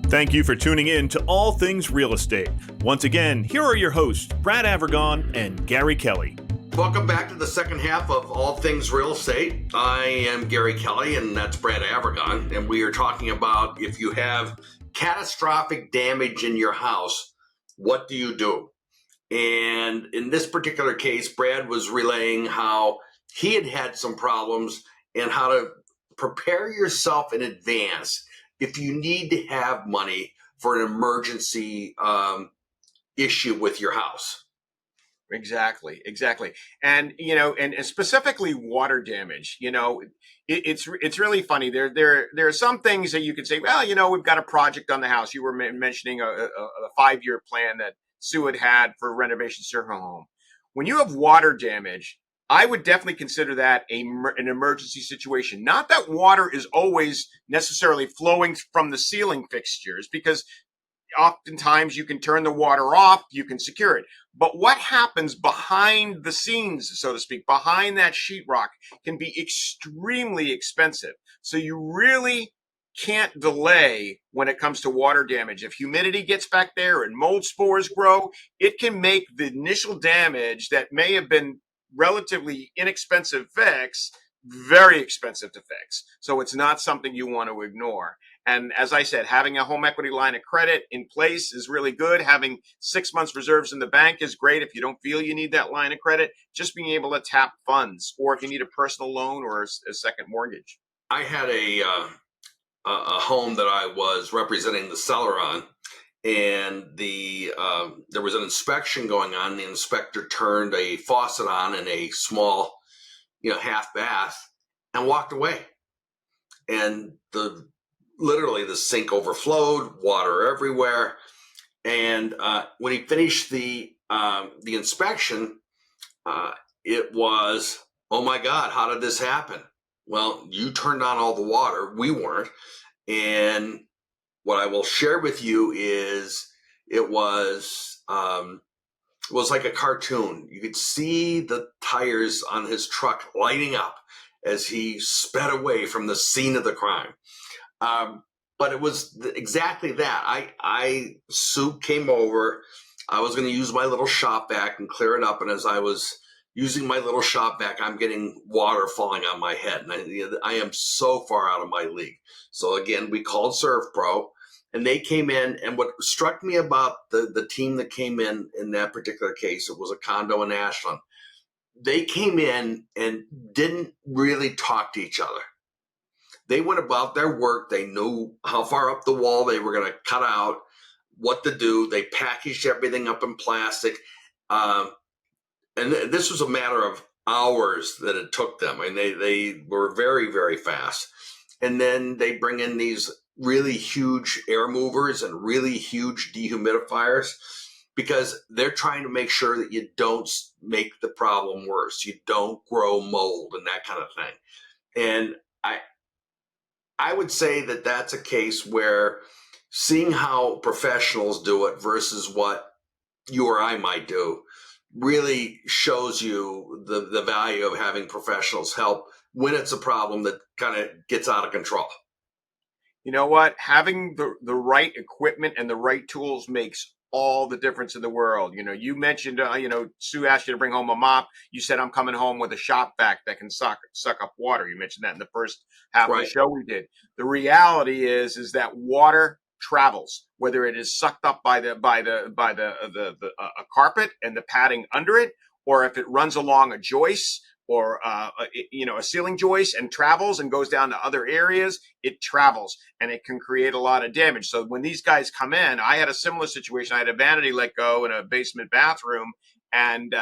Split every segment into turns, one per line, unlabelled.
Thank you for tuning in to All Things Real Estate. Once again, here are your hosts, Brad Avergon and Gary Kelley.
Welcome back to the second half of All Things Real Estate. I am Gary Kelley, and that's Brad Avergon, and we are talking about if you have catastrophic damage in your house, what do you do? And in this particular case, Brad was relaying how he had had some problems and how to prepare yourself in advance if you need to have money for an emergency issue with your house.
Exactly. And, and specifically water damage, it's really funny. There are some things that you could say, well, we've got a project on the house. You were mentioning a 5-year plan that Sue had for renovations to her home. When you have water damage, I would definitely consider that an emergency situation. Not that water is always necessarily flowing from the ceiling fixtures, because oftentimes you can turn the water off, you can secure it. But what happens behind the scenes, so to speak, behind that sheetrock can be extremely expensive. So you really can't delay when it comes to water damage. If humidity gets back there and mold spores grow, it can make the initial damage that may have been relatively inexpensive fix very expensive to fix. So it's not something you want to ignore. And as I said, having a home equity line of credit in place is really good. Having 6 months reserves in the bank is great if you don't feel you need that line of credit. Just being able to tap funds, or if you need a personal loan or a second mortgage.
I had a home that I was representing the seller on, and there was an inspection going on. The inspector turned a faucet on in a small, half bath and walked away. And literally the sink overflowed, water everywhere. And when he finished the inspection, it was, oh my God, how did this happen? Well, you turned on all the water. We weren't. And what I will share with you is it was like a cartoon. You could see the tires on his truck lighting up as he sped away from the scene of the crime. But it was exactly that. Sue came over. I was going to use my little shop vac and clear it up. And as I was using my little shop vac, I'm getting water falling on my head. And I am so far out of my league. So again, we called ServPro, and they came in. And what struck me about the team that came in that particular case, it was a condo in Ashland. They came in and didn't really talk to each other. They went about their work. They knew how far up the wall they were going to cut out, what to do. They packaged everything up in plastic. And this was a matter of hours that it took them. I mean, they were very, very fast. And then they bring in these really huge air movers and really huge dehumidifiers, because they're trying to make sure that you don't make the problem worse. You don't grow mold and that kind of thing. And I would say that that's a case where seeing how professionals do it versus what you or I might do really shows you the value of having professionals help when it's a problem that kind of gets out of control.
You know what? Having the right equipment and the right tools makes all the difference in the world. You mentioned, Sue asked you to bring home a mop. You said, I'm coming home with a shop vac that can suck up water. You mentioned that in the first half of the show we did. The reality is that water travels, whether it is sucked up by the carpet and the padding under it, or if it runs along a joist or a ceiling joist and travels and goes down to other areas, it travels and it can create a lot of damage. So when these guys come in, I had a similar situation. I had a vanity let go in a basement bathroom, and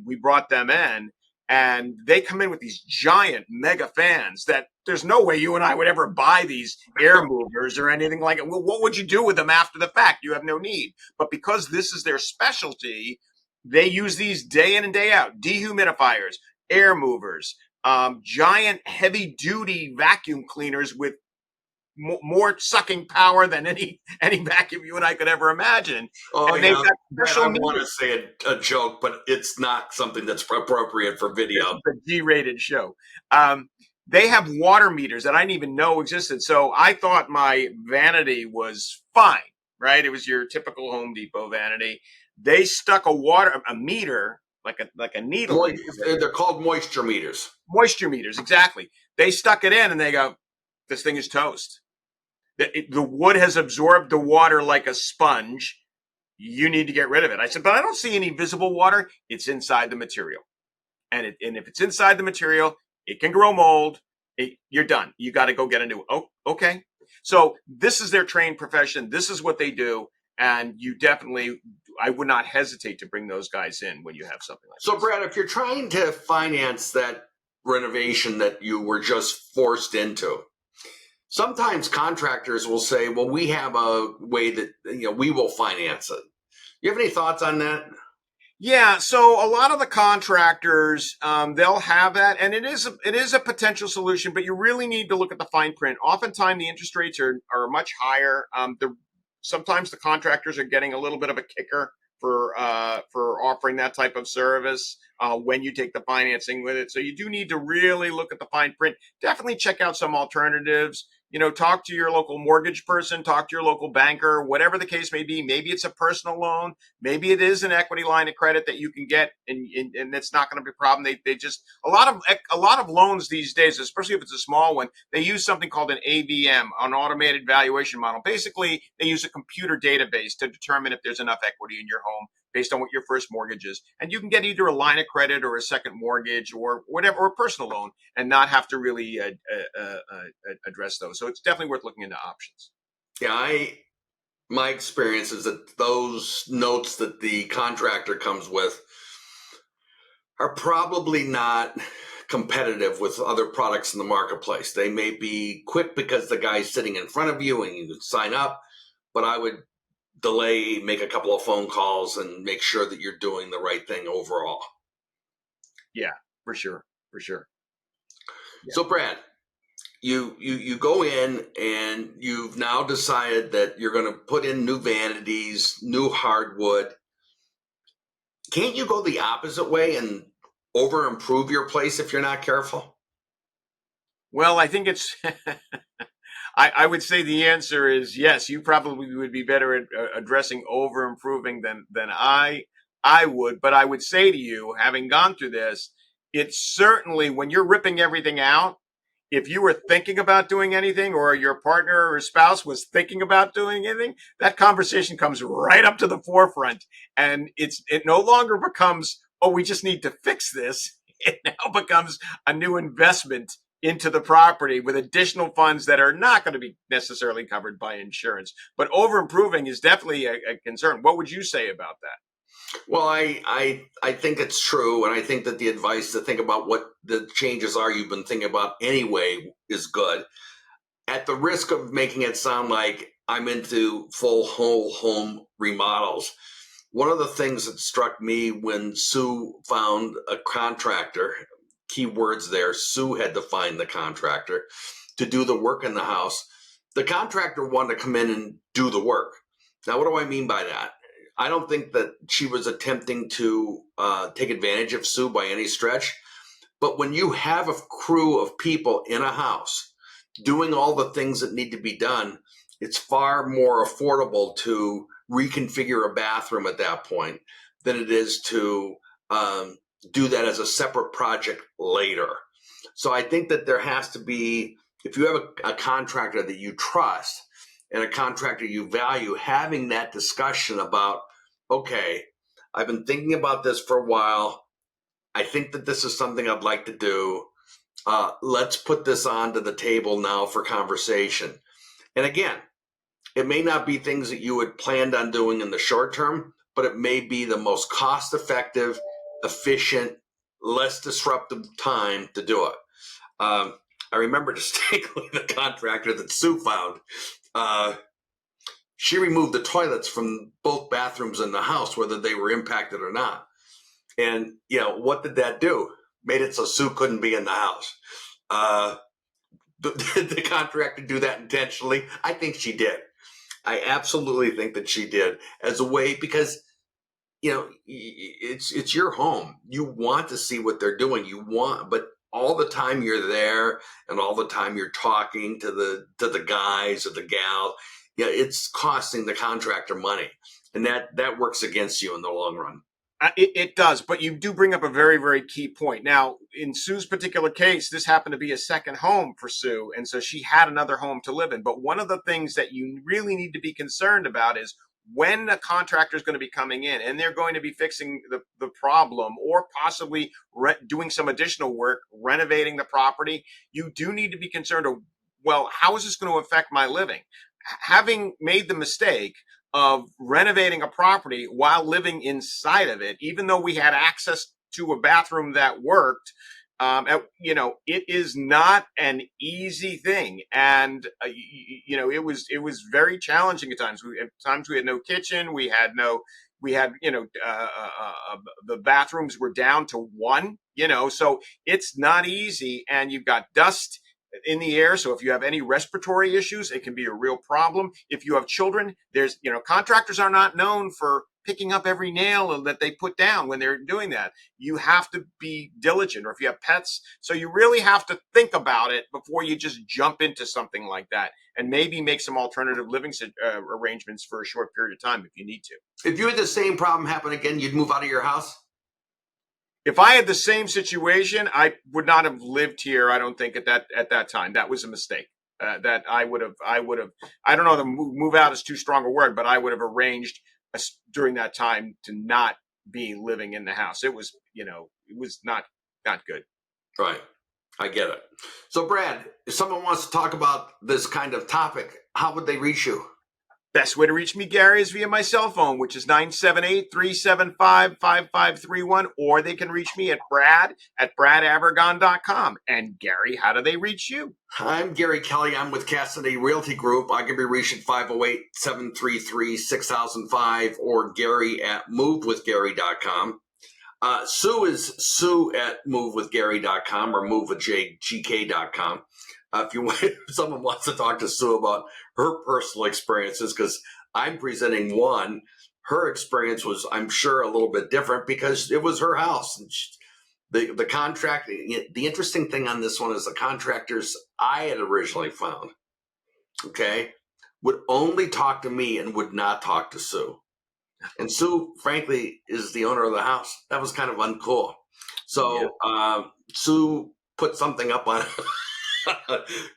we brought them in, and they come in with these giant mega fans that there's no way you and I would ever buy these air movers or anything like it. Well, what would you do with them after the fact? You have no need. But because this is their specialty, they use these day in and day out: dehumidifiers, air movers, giant heavy duty vacuum cleaners with more sucking power than any vacuum you and I could ever imagine.
Oh, and I want to say a joke, but it's not something that's appropriate for video.
It's a G-rated show. they have water meters that I didn't even know existed. So I thought my vanity was fine, right? It was your typical Home Depot vanity. They stuck a meter, like a needle in
They're called moisture meters.
moisture meters, exactly. They stuck it in and they go, this thing is toast. The wood has absorbed the water like a sponge. You need to get rid of it. I said, but I don't see any visible water. It's inside the material. And if it's inside the material, it can grow mold. You're done. You got to go get a new. Oh, okay. So this is their trained profession. This is what they do. And you definitely, I would not hesitate to bring those guys in when you have something like
So,
this.
Brad, if you're trying to finance that renovation that you were just forced into, sometimes contractors will say, well, we have a way that, we will finance it. You have any thoughts on that?
Yeah, so a lot of the contractors, they'll have that, and it is a potential solution, but you really need to look at the fine print. Oftentimes, the interest rates are much higher. Sometimes the contractors are getting a little bit of a kicker for offering that type of service when you take the financing with it. So you do need to really look at the fine print. Definitely check out some alternatives. Talk to your local mortgage person, talk to your local banker, whatever the case may be. Maybe it's a personal loan. Maybe it is an equity line of credit that you can get, and it's not going to be a problem. They just a lot of loans these days, especially if it's a small one, they use something called an AVM, an automated valuation model. Basically, they use a computer database to determine if there's enough equity in your home based on what your first mortgage is, and you can get either a line of credit or a second mortgage or whatever, or a personal loan, and not have to really address those. So it's definitely worth looking into options.
Yeah, my experience is that those notes that the contractor comes with are probably not competitive with other products in the marketplace. They may be quick because the guy's sitting in front of you and you can sign up, but I would delay, make a couple of phone calls, and make sure that you're doing the right thing overall.
Yeah, for sure, for sure. Yeah.
So, Brad, you go in and you've now decided that you're going to put in new vanities, new hardwood. Can't you go the opposite way and over improve your place if you're not careful?
Well, I think it's. I would say the answer is yes. You probably would be better at addressing over improving than I would. But I would say to you, having gone through this, it's certainly when you're ripping everything out. If you were thinking about doing anything, or your partner or spouse was thinking about doing anything, that conversation comes right up to the forefront, and it no longer becomes, oh, we just need to fix this. It now becomes a new investment into the property with additional funds that are not going to be necessarily covered by insurance. But over improving is definitely a concern. What would you say about that?
Well, I think it's true, and I think that the advice to think about what the changes are you've been thinking about anyway is good. At the risk of making it sound like I'm into full whole home remodels, one of the things that struck me when Sue found a contractor, key words there, Sue had to find the contractor to do the work in the house. The contractor wanted to come in and do the work. Now, what do I mean by that? I don't think that she was attempting to take advantage of Sue by any stretch. But when you have a crew of people in a house doing all the things that need to be done, it's far more affordable to reconfigure a bathroom at that point than it is to do that as a separate project later. So I think that there has to be, if you have a contractor that you trust and a contractor you value, having that discussion about, okay, I've been thinking about this for a while. I think that this is something I'd like to do. Let's put this onto the table now for conversation. And again, it may not be things that you had planned on doing in the short term, but it may be the most cost-effective, efficient, less disruptive time to do it. I remember distinctly the contractor that Sue found. She removed the toilets from both bathrooms in the house, whether they were impacted or not. And, what did that do? Made it so Sue couldn't be in the house. Did the contractor do that intentionally? I think she did. I absolutely think that she did, as a way, because, it's your home. You want to see what they're doing. But all the time you're there and all the time you're talking to the guys or the gals, yeah, it's costing the contractor money, and that works against you in the long run.
It does, but you do bring up a very, very key point. Now, in Sue's particular case, this happened to be a second home for Sue, and so she had another home to live in. But one of the things that you really need to be concerned about is when a contractor is going to be coming in and they're going to be fixing the problem or possibly doing some additional work, renovating the property, you do need to be concerned of, well, how is this going to affect my living? Having made the mistake of renovating a property while living inside of it, even though we had access to a bathroom that worked, it is not an easy thing, and it was very challenging at times. We had no kitchen. The bathrooms were down to one. So it's not easy, and you've got dust in the air. So if you have any respiratory issues, it can be a real problem. If you have children, contractors are not known for picking up every nail that they put down when they're doing that. You have to be diligent, or if you have pets. So you really have to think about it before you just jump into something like that, and maybe make some alternative living arrangements for a short period of time if you need to.
If you had the same problem happen again, you'd move out of your house?
If I had the same situation, I would not have lived here. I don't think at that time. That was a mistake. That I would have. I don't know. The move out is too strong a word, but I would have arranged during that time to not be living in the house. It was not good.
Right. I get it. So, Brad, if someone wants to talk about this kind of topic, how would they reach you?
Best way to reach me, Gary, is via my cell phone, which is 978-375-5531, or they can reach me at brad@bradavergon.com. And Gary, how do they reach you?
I'm Gary Kelley. I'm with Cassidy Realty Group. I can be reached at 508-733-6005 or Gary@movewithgary.com. Sue is Sue@movewithgary.com or movewithgk.com. If someone wants to talk to Sue about her personal experiences, because I'm presenting one, her experience was, I'm sure, a little bit different because it was her house. And the contract, the interesting thing on this one is the contractors I had originally found, would only talk to me and would not talk to Sue. And Sue, frankly, is the owner of the house. That was kind of uncool. So Sue put something up on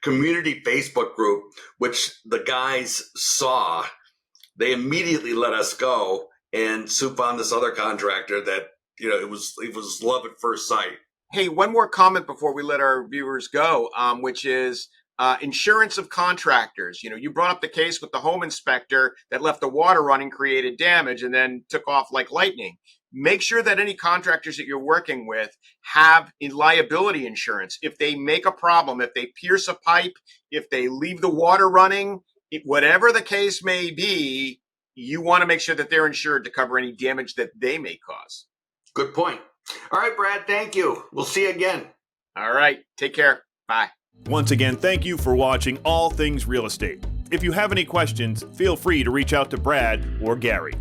community Facebook group, which the guys saw. They immediately let us go, and Sue found this other contractor that it was love at first sight.
Hey, one more comment before we let our viewers go, which is insurance of contractors. You brought up the case with the home inspector that left the water running, created damage, and then took off like lightning. Make sure that any contractors that you're working with have liability insurance. If they make a problem, if they pierce a pipe, if they leave the water running, whatever the case may be, you want to make sure that they're insured to cover any damage that they may cause.
Good point. All right, Brad, thank you. We'll see you again.
All right. Take care. Bye.
Once again, thank you for watching All Things Real Estate. If you have any questions, feel free to reach out to Brad or Gary.